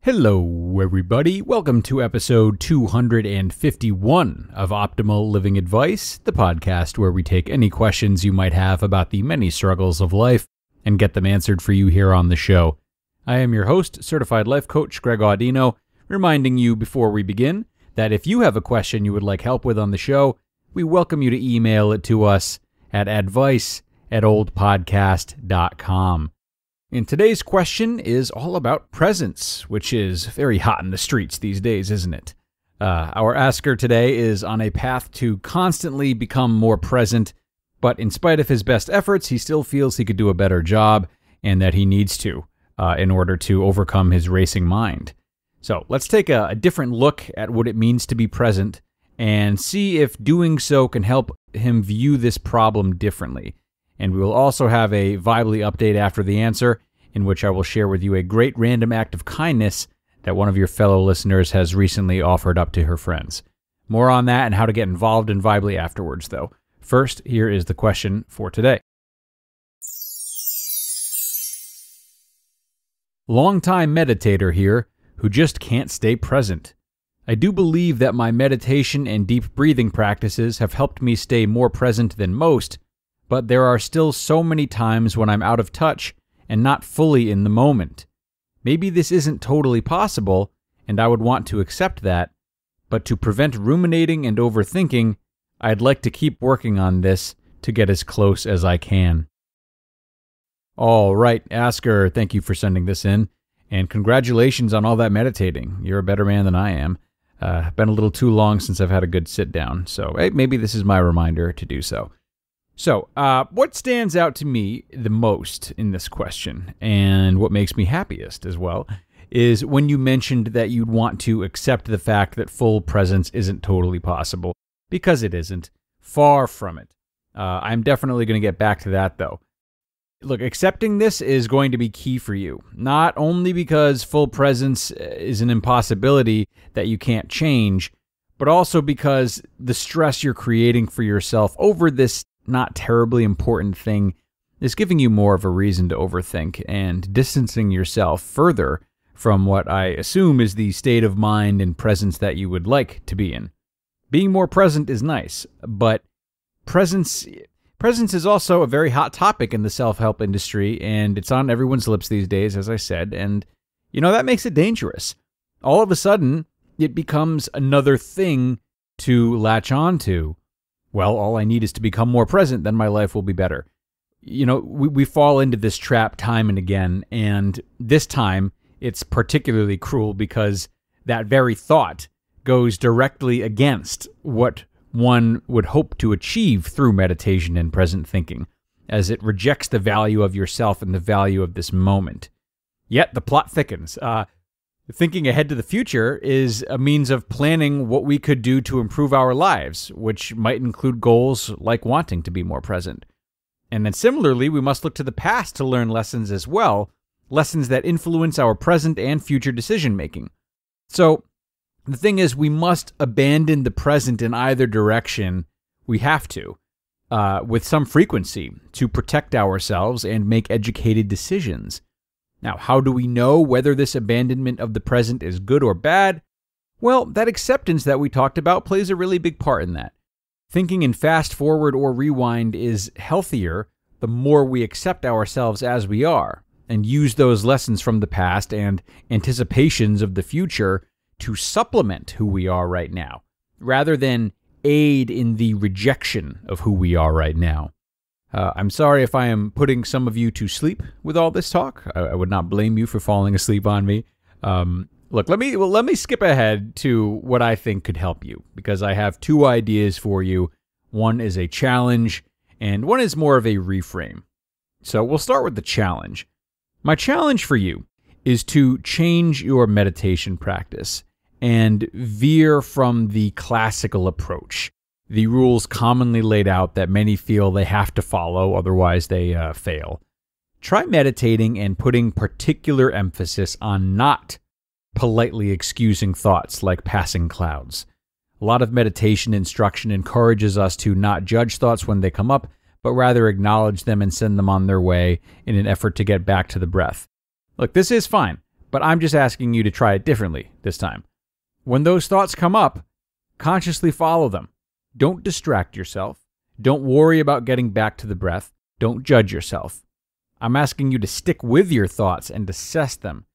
Hello, everybody. Welcome to episode 251 of Optimal Living Advice, the podcast where we take any questions you might have about the many struggles of life and get them answered for you here on the show. I am your host, certified life coach Greg Audino, reminding you before we begin that if you have a question you would like help with on the show, we welcome you to email it to us at advice@oldpodcast.com. And today's question is all about presence, which is very hot in the streets these days, isn't it? Our asker today is on a path to constantly become more present, but in spite of his best efforts, he still feels he could do a better job and that he needs to in order to overcome his racing mind. So let's take a different look at what it means to be present and see if doing so can help him view this problem differently. And we will also have a Vibely update after the answer, in which I will share with you a great random act of kindness that one of your fellow listeners has recently offered up to her friends. More on that and how to get involved in Vibely afterwards, though. First, here is the question for today. Long-time meditator here who just can't stay present. I do believe that my meditation and deep breathing practices have helped me stay more present than most, but there are still so many times when I'm out of touch and not fully in the moment. Maybe this isn't totally possible, and I would want to accept that, but to prevent ruminating and overthinking, I'd like to keep working on this to get as close as I can. All right, Asker, thank you for sending this in, and congratulations on all that meditating. You're a better man than I am. Been a little too long since I've had a good sit down, so hey, maybe this is my reminder to do so. So, what stands out to me the most in this question, and what makes me happiest as well, is when you mentioned that you'd want to accept the fact that full presence isn't totally possible, because it isn't. Far from it. I'm definitely going to get back to that, though. Look, accepting this is going to be key for you, not only because full presence is an impossibility that you can't change, but also because the stress you're creating for yourself over this not terribly important thing is giving you more of a reason to overthink and distancing yourself further from what I assume is the state of mind and presence that you would like to be in. Being more present is nice, but presence is also a very hot topic in the self-help industry, and it's on everyone's lips these days, as I said, and that makes it dangerous. All of a sudden, it becomes another thing to latch on to. Well, all I need is to become more present, then my life will be better. We fall into this trap time and again, and this time it's particularly cruel because that very thought goes directly against what one would hope to achieve through meditation and present thinking, as it rejects the value of yourself and the value of this moment. Yet the plot thickens. Thinking ahead to the future is a means of planning what we could do to improve our lives, which might include goals like wanting to be more present. And then similarly, we must look to the past to learn lessons as well, lessons that influence our present and future decision-making. So the thing is, we must abandon the present in either direction. We have to, with some frequency, to protect ourselves and make educated decisions. Now, how do we know whether this abandonment of the present is good or bad? Well, that acceptance that we talked about plays a really big part in that. Thinking in fast forward or rewind is healthier the more we accept ourselves as we are and use those lessons from the past and anticipations of the future to supplement who we are right now, rather than aid in the rejection of who we are right now. I'm sorry if I am putting some of you to sleep with all this talk. I would not blame you for falling asleep on me. Look, let me skip ahead to what I think could help you, because I have two ideas for you. One is a challenge, and one is more of a reframe. So we'll start with the challenge. My challenge for you is to change your meditation practice and veer from the classical approach, the rules commonly laid out that many feel they have to follow, otherwise they fail. Try meditating and putting particular emphasis on not politely excusing thoughts like passing clouds. A lot of meditation instruction encourages us to not judge thoughts when they come up, but rather acknowledge them and send them on their way in an effort to get back to the breath. Look, this is fine, But I'm just asking you to try it differently this time. When those thoughts come up, consciously follow them. Don't distract yourself. Don't worry about getting back to the breath. Don't judge yourself. I'm asking you to stick with your thoughts and assess them.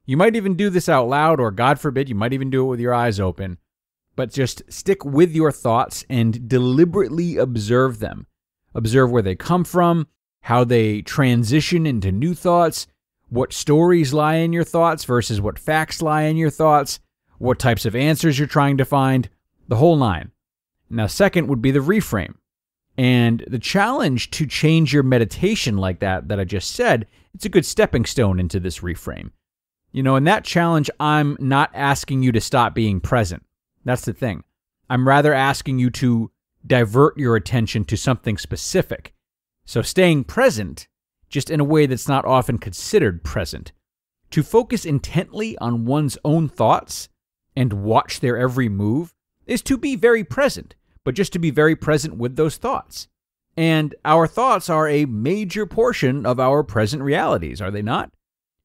You might even do this out loud, or God forbid, you might even do it with your eyes open. But just stick with your thoughts and deliberately observe them. Observe where they come from, how they transition into new thoughts, what stories lie in your thoughts versus what facts lie in your thoughts, what types of answers you're trying to find, the whole nine. Now, second would be the reframe. And the challenge to change your meditation like that I just said, it's a good stepping stone into this reframe. You know, in that challenge, I'm not asking you to stop being present. That's the thing. I'm rather asking you to divert your attention to something specific. So staying present, just in a way that's not often considered present. To focus intently on one's own thoughts and watch their every move is to be very present, but just to be very present with those thoughts. And our thoughts are a major portion of our present realities, are they not?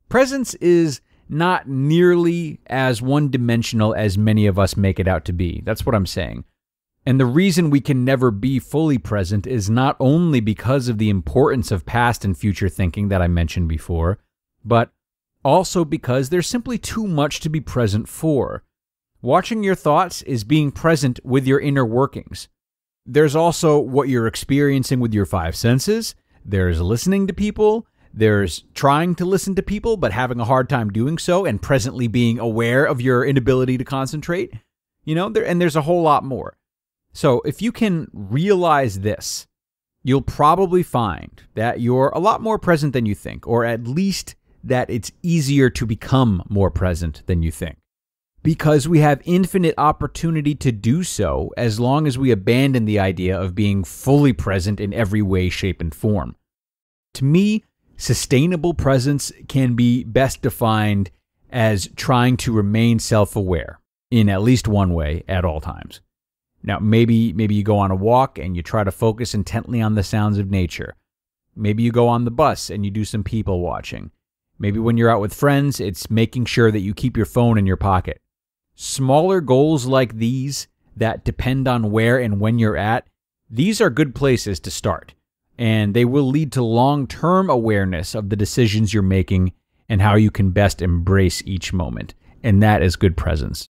Presence is not nearly as one-dimensional as many of us make it out to be. That's what I'm saying. And the reason we can never be fully present is not only because of the importance of past and future thinking that I mentioned before, but also because there's simply too much to be present for. Watching your thoughts is being present with your inner workings. There's also what you're experiencing with your five senses. There's listening to people. There's trying to listen to people, but having a hard time doing so and presently being aware of your inability to concentrate. You know, there's a whole lot more. So if you can realize this, you'll probably find that you're a lot more present than you think, or at least that it's easier to become more present than you think. Because we have infinite opportunity to do so as long as we abandon the idea of being fully present in every way, shape, and form. To me, sustainable presence can be best defined as trying to remain self-aware in at least one way at all times. Now, maybe you go on a walk and you try to focus intently on the sounds of nature. Maybe you go on the bus and you do some people watching. Maybe when you're out with friends, it's making sure that you keep your phone in your pocket. Smaller goals like these that depend on where and when you're at, these are good places to start. And they will lead to long-term awareness of the decisions you're making and how you can best embrace each moment. And that is good presence.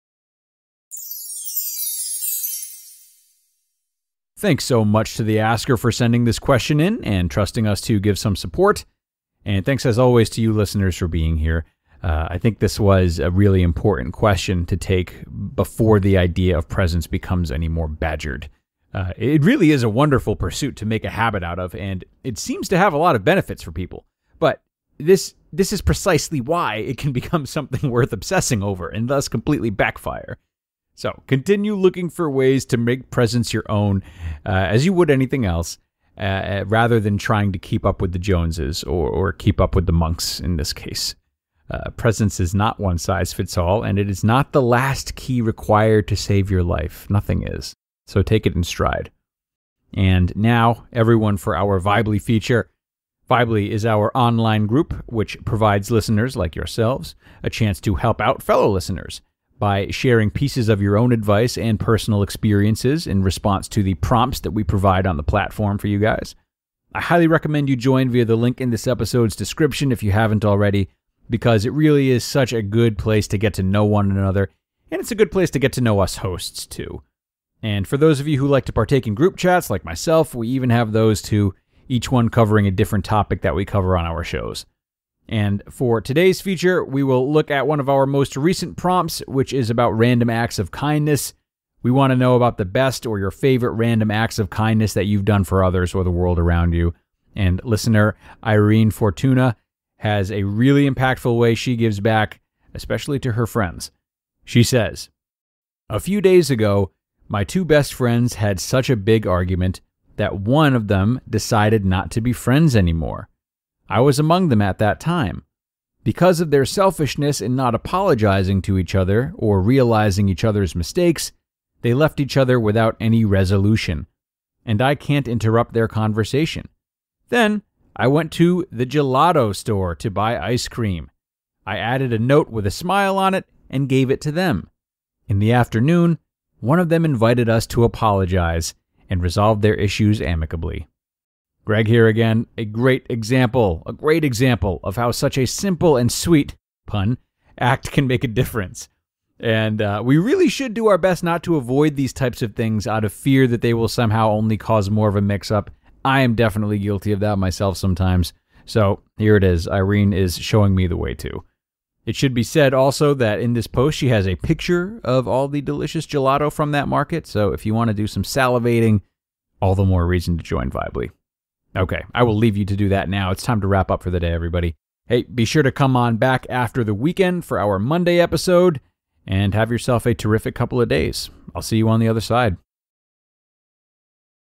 Thanks so much to the asker for sending this question in and trusting us to give some support. And thanks as always to you listeners for being here. I think this was a really important question to take before the idea of presence becomes any more badgered. It really is a wonderful pursuit to make a habit out of, and it seems to have a lot of benefits for people. But this is precisely why it can become something worth obsessing over and thus completely backfire. So continue looking for ways to make presence your own, as you would anything else, rather than trying to keep up with the Joneses or keep up with the monks in this case. Presence is not one size fits all, and it is not the last key required to save your life. Nothing is. So take it in stride. And now, everyone, for our Vibely feature. Vibely is our online group, which provides listeners like yourselves a chance to help out fellow listeners by sharing pieces of your own advice and personal experiences in response to the prompts that we provide on the platform for you guys. I highly recommend you join via the link in this episode's description if you haven't already, because it really is such a good place to get to know one another, and it's a good place to get to know us hosts too. And for those of you who like to partake in group chats like myself, we even have those too, each one covering a different topic that we cover on our shows. And for today's feature, we will look at one of our most recent prompts, which is about random acts of kindness. We want to know about the best or your favorite random acts of kindness that you've done for others or the world around you. And listener Irene Fortuna has a really impactful way she gives back, especially to her friends. She says, "A few days ago, my two best friends had such a big argument that one of them decided not to be friends anymore. I was among them at that time. Because of their selfishness in not apologizing to each other or realizing each other's mistakes, they left each other without any resolution, and I can't interrupt their conversation. Then I went to the gelato store to buy ice cream. I added a note with a smile on it and gave it to them. In the afternoon, one of them invited us to apologize and resolve their issues amicably. Greg here again, a great example of how such a simple and sweet, pun, act can make a difference. And we really should do our best not to avoid these types of things out of fear that they will somehow only cause more of a mix-up. I am definitely guilty of that myself sometimes. So here it is. Irene is showing me the way too. It should be said also that in this post, she has a picture of all the delicious gelato from that market. So if you want to do some salivating, all the more reason to join Vibely. Okay, I will leave you to do that now. It's time to wrap up for the day, everybody. Hey, be sure to come on back after the weekend for our Monday episode and have yourself a terrific couple of days. I'll see you on the other side.